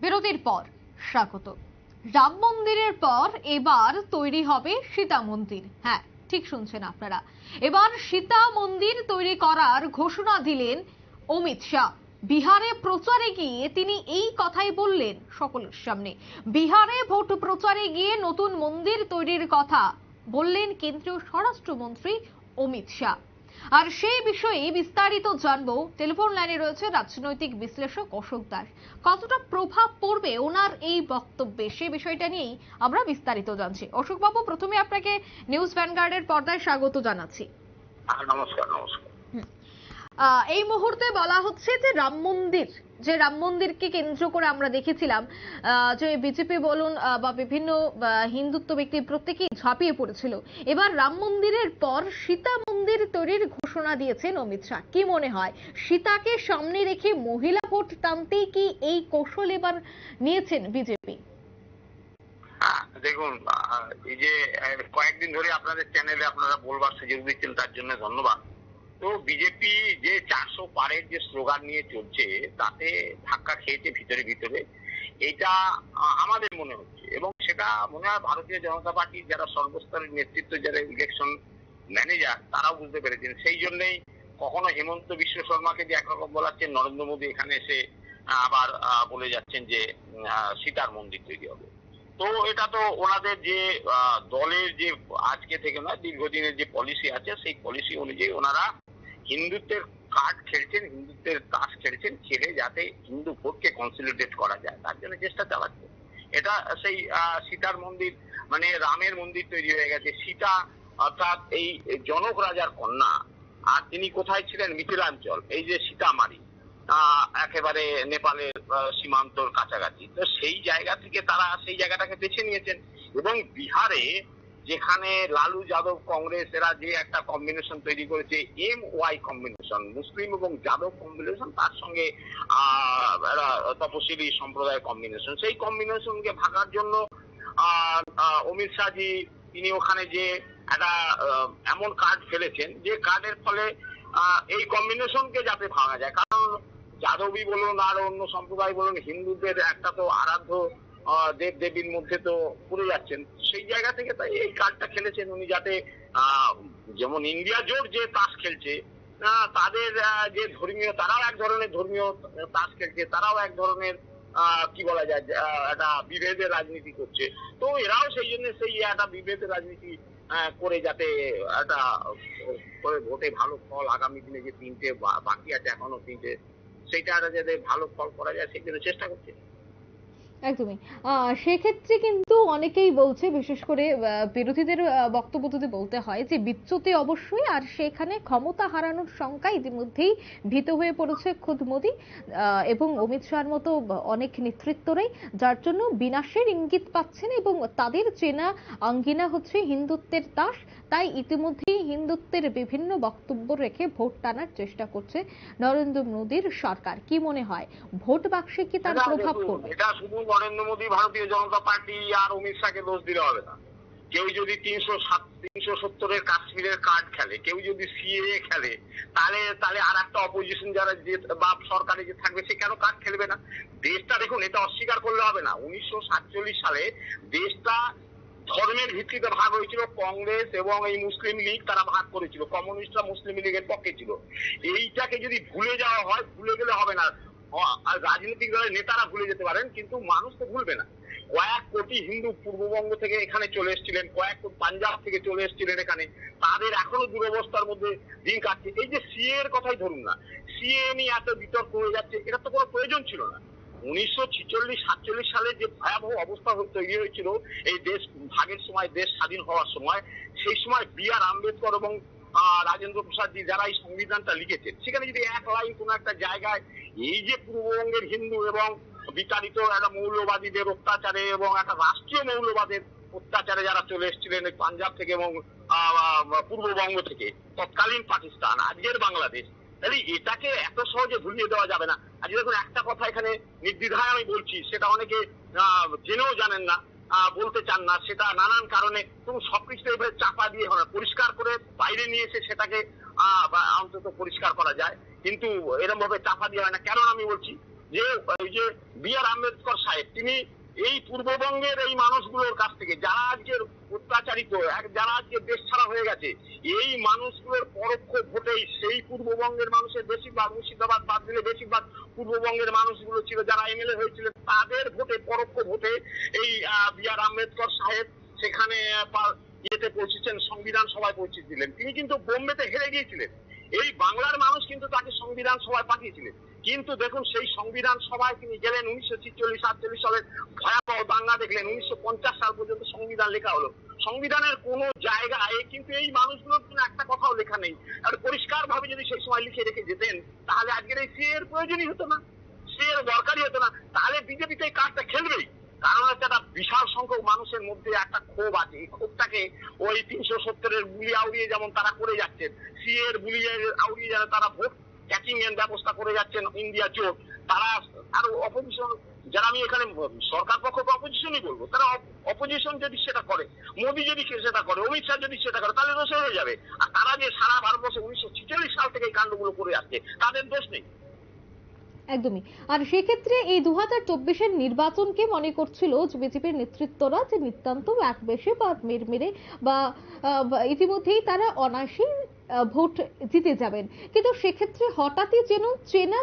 বিরতির পর স্বাগত। রাম মন্দিরের পর এবার তৈরি হবে সীতা মন্দির। হ্যাঁ, ঠিক শুনছেন আপনারা, এবার সীতা মন্দির তৈরি করার ঘোষণা দিলেন অমিত শাহ। বিহারে প্রচারে গিয়ে তিনি এই কথাই বললেন সকলের সামনে। বিহারে ভোট প্রচারে গিয়ে নতুন মন্দির তৈরির কথা বললেন কেন্দ্রীয় স্বরাষ্ট্রমন্ত্রী অমিত শাহ। আর সেই বিষয়ে বিস্তারিত জানবো। টেলিফোন লাইনে রয়েছে রাজনৈতিক বিশ্লেষক অশোক দাস। কতটা প্রভাব পড়বে ওনার এই বক্তব্যে, সে বিষয়টা নিয়েই আমরা বিস্তারিত জানছি। অশোক বাবু, প্রথমে আপনাকে নিউজ ভ্যানগার্ডের পর্দায় স্বাগত জানাচ্ছি। নমস্কার। এই মুহূর্তে বলা হচ্ছে যে রাম মন্দিরকে কেন্দ্র করে আমরা দেখেছিলাম যে বিজেপি বলুন বা বিভিন্ন হিন্দুত্ব ব্যক্তি প্রত্যেকেই ঝাঁপিয়ে পড়েছিল। এবার রাম মন্দিরের পর সীতা মন্দির তৈরির ঘোষণা দিয়েছেন অমিত শাহ। কি মনে হয়, সীতাকে সামনে রেখে মহিলা ভোট টানতেই কি এই কৌশল এবার নিয়েছেন বিজেপি? দেখুন, এই যে কয়েকদিন ধরে আপনাদের চ্যানেলে আপনারা বলবার সুযোগ দিচ্ছেন, তার জন্য ধন্যবাদ। তো বিজেপি যে 400 পারের যে স্লোগান নিয়ে চলছে, তাতে ধাক্কা খেয়েছে ভিতরে। এটা আমাদের মনে হচ্ছে, এবং সেটা মনে হয় ভারতীয় জনতা পার্টির যারা সর্বস্তরের নেতৃত্ব, যারা ইলেকশন ম্যানেজার, তারাও বুঝতে পেরেছেন। সেই জন্যই কখনো হেমন্ত বিশ্ব শর্মাকে যে একরকম বলাচ্ছেন, নরেন্দ্র মোদী এখানে এসে আবার বলে যাচ্ছেন যে সীতার মন্দির তৈরি হবে। তো এটা তো ওনাদের যে দলের যে আজকে থেকে না, দীর্ঘদিনের যে পলিসি আছে, সেই পলিসি অনুযায়ী ওনারা হিন্দুত্বের কার্ড খেলছেন, হিন্দুত্বের তাস খেলছেন, খেলে যাতে হিন্দু ভোটকে কনসলিডেট করা যায়, তার জন্য চেষ্টা চালাচ্ছে। এটা সেই সীতার মন্দির, মানে রামের মন্দির তৈরি হয়ে গেছে। সীতা অর্থাৎ এই জনক রাজার কন্যা, আর তিনি কোথায় ছিলেন? মিথিলাঞ্চল, এই যে সীতামারি, একেবারে নেপালের সীমান্তর কাছাকাছি। তো সেই জায়গা থেকে তারা সেই জায়গাটাকে বেছে নিয়েছেন। এবং বিহারে যেখানে লালু যাদব কংগ্রেস এরা যে একটা কম্বিনেশন তৈরি করেছে, MY কম্বিনেশন, মুসলিম এবং যাদব কম্বিনেশন, তার সঙ্গে তপশিলি সম্প্রদায় কম্বিনেশন, সেই কম্বিনেশনকে ভাগার জন্য অমিত শাহজি তিনি ওখানে যে একটা এমন কার্ড ফেলেছেন, যে কার্ডের ফলে এই কম্বিনেশনকে যাতে ভাঙা যায়। কারণ যাদবী বলুন আর অন্য সম্প্রদায় বলুন, হিন্দুদের একটা তো আরাধ্য দেব দেবীর মধ্যে তো পড়ে যাচ্ছেন। সেই জায়গা থেকে তাই এই কার্ডটা খেলেছেন উনি, যাতে যেমন ইন্ডিয়া জোট যে তাস খেলছে, তাদের যে ধর্মীয়, তারাও এক ধরনের ধর্মীয় তাস খেলছে, তারাও এক ধরনের কি বলা যায়, একটা বিভেদের রাজনীতি করছে। তো এরাও সেই জন্য সেই একটা বিভেদের রাজনীতি করে যাতে একটা ভোটে ভালো ফল, আগামী দিনে যে 3টে বাকি আছে, এখনো 3টে, সেইটা যাতে ভালো ফল করা যায় সেই জন্য চেষ্টা করছে। একদমই। সেক্ষেত্রে কিন্তু অনেকেই বলছে, বিশেষ করে বিরোধীদের বক্তব্য যদি বলতে হয়, যে বিচ্যুতি অবশ্যই, আর সেখানে ক্ষমতা হারানোর শঙ্কা ইতিমধ্যেই ভীত হয়ে পড়েছে খোদ মোদী এবং অমিত শাহর মতো অনেক নেতৃত্বরাই, যার জন্য বিনাশের ইঙ্গিত পাচ্ছেন। এবং তাদের চেনা আঙ্গিনা হচ্ছে হিন্দুত্বের দাস, তাই ইতিমধ্যেই হিন্দুত্বের বিভিন্ন বক্তব্য রেখে ভোট টানার চেষ্টা করছে নরেন্দ্র মোদীর সরকার। কি মনে হয়, ভোট বাক্সে কি তার প্রভাব পড়বে? এটা শুধু নরেন্দ্র মোদী, ভারতীয় জনতা পার্টি আর অমিত শাহকে দোষ দিলে হবে না। কেউ যদি 370-এর কাশ্মীরের কার্ড খেলে, কেউ যদি CAA খেলে, তাহলে আর একটা অপোজিশন যারা বা সরকারে যে থাকবে, সে কেন কার্ড খেলবে না? দেশটা দেখুন, এটা অস্বীকার করলে হবে না, 1947 সালে দেশটা ধর্মের ভিত্তিতে ভাগ হয়েছিল। কংগ্রেস এবং এই মুসলিম লীগ তারা ভাগ করেছিল, কমিউনিস্টরা মুসলিম লীগের পক্ষে ছিল। এইটাকে যদি ভুলে যাওয়া হয়, ভুলে গেলে হবে না। রাজনৈতিক দলের নেতারা ভুলে যেতে পারেন, কিন্তু মানুষ তো ভুলবে না। কয়েক কোটি হিন্দু পূর্ববঙ্গ থেকে এখানে চলে এসেছিলেন, কয়েক কোটি পাঞ্জাব থেকে চলে এসেছিলেন এখানে, তাদের এখনো দুরবস্থার মধ্যে দিন কাটছে। এই যে CAA এর কথাই ধরুন না, CAA নিয়ে এত বিতর্ক হয়ে যাচ্ছে, এটা তো কোনো প্রয়োজন ছিল না। 1946-47 সালে যে ভয়াবহ অবস্থা তৈরি হয়েছিল এই দেশ ভাগের সময়, দেশ স্বাধীন হওয়ার সময়, সেই সময় BR আম্বেদকর এবং রাজেন্দ্র প্রসাদজি যারা এই সংবিধানটা লিখেছেন, সেখানে যদি এক লাইন কোন একটা জায়গায় এই যে পূর্ববঙ্গের হিন্দু এবং বিতাড়িত একটা মৌলবাদীদের অত্যাচারে এবং একটা রাষ্ট্রীয় মৌলবাদের অত্যাচারে যারা চলে এসেছিলেন পাঞ্জাব থেকে এবং পূর্ববঙ্গ থেকে, তৎকালীন পাকিস্তান, আজকের বাংলাদেশ, তাহলে এটাকে এত সহজে ভুলিয়ে দেওয়া যাবে না। আজ দেখুন, একটা কথা এখানে নির্দ্বিধায় আমি বলছি, সেটা অনেকে জেনেও জানেন না, বলতে চান না, সেটা নানান কারণে। তুমি সবকিছু এভাবে চাপা দিয়ে হবে, পরিষ্কার করে বাইরে নিয়ে এসে সেটাকে অন্তত পরিষ্কার করা যায়, কিন্তু এরকম ভাবে চাপা দিয়ে হয় না। কেন আমি বলছি, যে ওই যে B.R. আম্বেদকর সাহেব তিনি এই পূর্ববঙ্গের এই মানুষগুলোর কাছ থেকে যারা আজকের অত্যাচারিত, যারা আজকে দেশ ছাড়া হয়ে গেছে, এই মানুষগুলোর পরোক্ষ ভোটেই সেই পূর্ববঙ্গের মানুষের বেশিরভাগ, মুর্শিদাবাদ বাদ দিলে বেশিরভাগ পূর্ববঙ্গের মানুষগুলো ছিল যারা MLA হয়েছিলেন, তাদের ভোটে, পরোক্ষ ভোটে এই B.R. আম্বেদকর সাহেব সেখানে ইয়েতে পৌঁছেছেন, সংবিধান সভায় পৌঁছেছিলেন। তিনি কিন্তু বোম্বেতে হেরে গিয়েছিলেন। এই বাংলার মানুষ কিন্তু তাকে সংবিধান সভায় পাঠিয়েছিলেন। কিন্তু দেখুন সেই সংবিধান সভায় তিনি গেলেন 1946-48 সালের ভয়াবহ দাঙ্গা দেখলেন। 1950 সাল পর্যন্ত সংবিধান লেখা হলো। সংবিধানের কোন জায়গায় কিন্তু এই মানুষগুলোর জন্য একটা কথাও লেখা নেই। আর পরিষ্কার ভাবে যদি সেই সময় লিখে রেখে যেতেন তাহলে আজকের এই সিএর প্রয়োজনই হতো না, সিএর দরকারই হতো না। তাহলে বিজেপি তো এই কাজটা খেলবেই। কারণ হচ্ছে একটা বিশাল সংখ্যক মানুষের মধ্যে একটা ক্ষোভ আছে। এই ক্ষোভটাকে ওই 370-এর বুলি আউড়িয়ে যেমন তারা করে যাচ্ছেন, সিএর বুলি আউড়িয়ে যেন তারা ভোট ক্যাচিং এর ব্যবস্থা করে যাচ্ছেন ইন্ডিয়া জোট, তারা আরো অপোজিশন, যারা আমি এখানে সরকার পক্ষকে অপোজিশনই বলবো, তারা অপোজিশন যদি সেটা করে, মোদী যদি সেটা করে, অমিত শাহ যদি সেটা করে, তাহলে দোষ হয়ে যাবে। আর তারা যে সারা ভারতবর্ষে 1946 সাল থেকে এই কাণ্ডগুলো করে আসছে, তাদের দোষ নেই। একদমই। আর সেক্ষেত্রে এই 2024-এর নির্বাচনকে মনে করছিল যে বিজেপির নেতৃত্বরা যে নিতান্ত এক বেশে বা মেরে বা ইতিমধ্যেই তারা অনায়াসেই ভোট জিতে যাবেন, কিন্তু সেক্ষেত্রে হঠাৎই যেন চেনা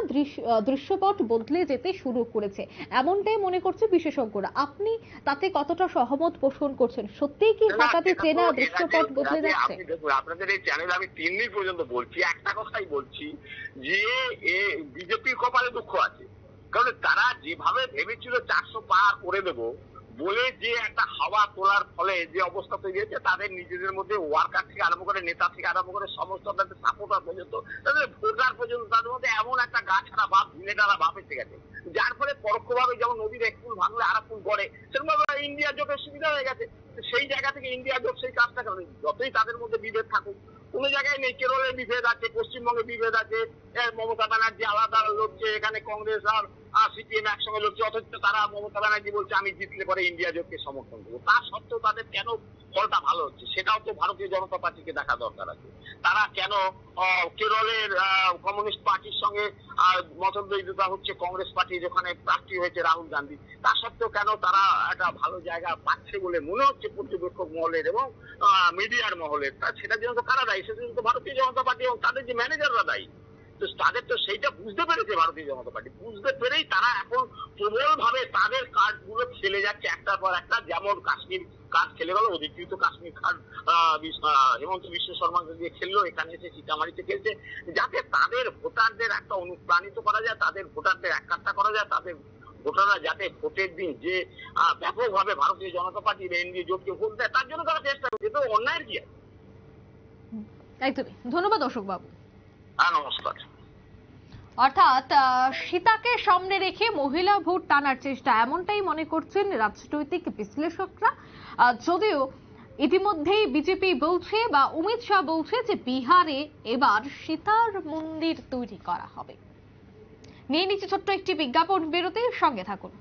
দৃশ্যপট বদলে যেতে শুরু করেছে, এমনটাই মনে করছে বিশেষজ্ঞরা। আপনি তাতে কতটা সহমত পোষণ করছেন? সত্যিই কি হঠাৎই চেনা দৃশ্যপট বদলে যাচ্ছে? দেখুন, আপনাদের এই চ্যানেলে আমি 3 দিন পর্যন্ত বলছি, একটা কথাই বলছি যে বিজেপির কপালে দুঃখ আছে। কারণ তারা যেভাবে ভেবেছিল 400 পার করে দেবো বলে যে একটা হাওয়া তোলার ফলে যে অবস্থা তৈরি হয়েছে, তাদের নিজেদের মধ্যে ওয়ার্কার থেকে আরম্ভ করে, নেতা থেকে আরম্ভ করে, সমস্ত তাদের সাপোর্টার পর্যন্ত, তাদের ভোটার পর্যন্ত, তাদের মধ্যে এমন একটা গা ছাড়া ভাব, ভিনেটারা ভাব এসে গেছে, যার ফলে পরোক্ষভাবে যেমন নদীর এক ফুল ভাঙলে আর ফুল গড়ে, সেরকম ইন্ডিয়া জোটের সুবিধা হয়ে গেছে। সেই জায়গা থেকে ইন্ডিয়া জোট সেই কাজটা করে। যতই তাদের মধ্যে বিভেদ থাকুক, কোনো জায়গায় নেই। কেরলে বিভেদ আছে, পশ্চিমবঙ্গে বিভেদ আছে, মমতা ব্যানার্জি আলাদা লড়ছে, এখানে কংগ্রেস আর সিপিএম একসঙ্গে লড়ছে, অথচ তারা, মমতা ব্যানার্জি বলছে আমি জিতলে পরে ইন্ডিয়া জোটকে সমর্থন করবো। তা সত্ত্বেও তাদের কেন ফলটা ভালো হচ্ছে সেটাও তো ভারতীয় জনতা পার্টিকে দেখা দরকার আছে। তারা কেন কেরলের কমিউনিস্ট পার্টির সঙ্গে মতদ্বৈধতা হচ্ছে, কংগ্রেস পার্টি যেখানে প্রার্থী হয়েছে রাহুল গান্ধী, তা সত্ত্বেও কেন তারা একটা ভালো জায়গা পাচ্ছে বলে মনে হচ্ছে পর্যবেক্ষক মহলের এবং মিডিয়ার মহলের? সেটার জন্য তো কারা দায়ী? সেটার জন্য তো ভারতীয় জনতা পার্টি এবং তাদের যে ম্যানেজাররা দায়ী। তো তাদের তো সেইটা বুঝতে পেরেছে ভারতীয় জনতা পার্টি। বুঝতে পেরেই তারা এখন প্রবল ভাবে তাদের কার্ডগুলো খেলে যাচ্ছে একটার পর একটা। যেমন কাশ্মীর কার্ড খেলে গেল, অধিকৃত কাশ্মীর কার্ড হেমন্ত বিশ্ব শর্মাকে দিয়ে খেললো, এখানে এসে সীতামারিতে খেলছে, যাতে তাদের ভোটারদের একটা অনুপ্রাণিত করা যায়, তাদের ভোটারদের একাট্টা করা যায়, তাদের ভোটাররা যাতে ভোটের দিন যে ব্যাপকভাবে ভারতীয় জনতা পার্টি বা এনডিএ জোটকে ভোট দেয়, তার জন্য তারা চেষ্টা করছে। তো অন্যায়ের কি আছে? একদমই। ধন্যবাদ অশোক বাবু। নমস্কার। অর্থাৎ সীতাকে সামনে রেখে মহিলা ভোট টানার চেষ্টা, এমনটাই মনে করছেন রাজনৈতিক বিশ্লেষকরা। যদিও ইতিমধ্যেই বিজেপি বলছে বা অমিত শাহ বলছে যে বিহারে এবার সীতার মন্দির তৈরি করা হবে। নিয়ে নিচ্ছে ছোট্ট একটি বিজ্ঞাপন বিরতির সঙ্গে থাকুন।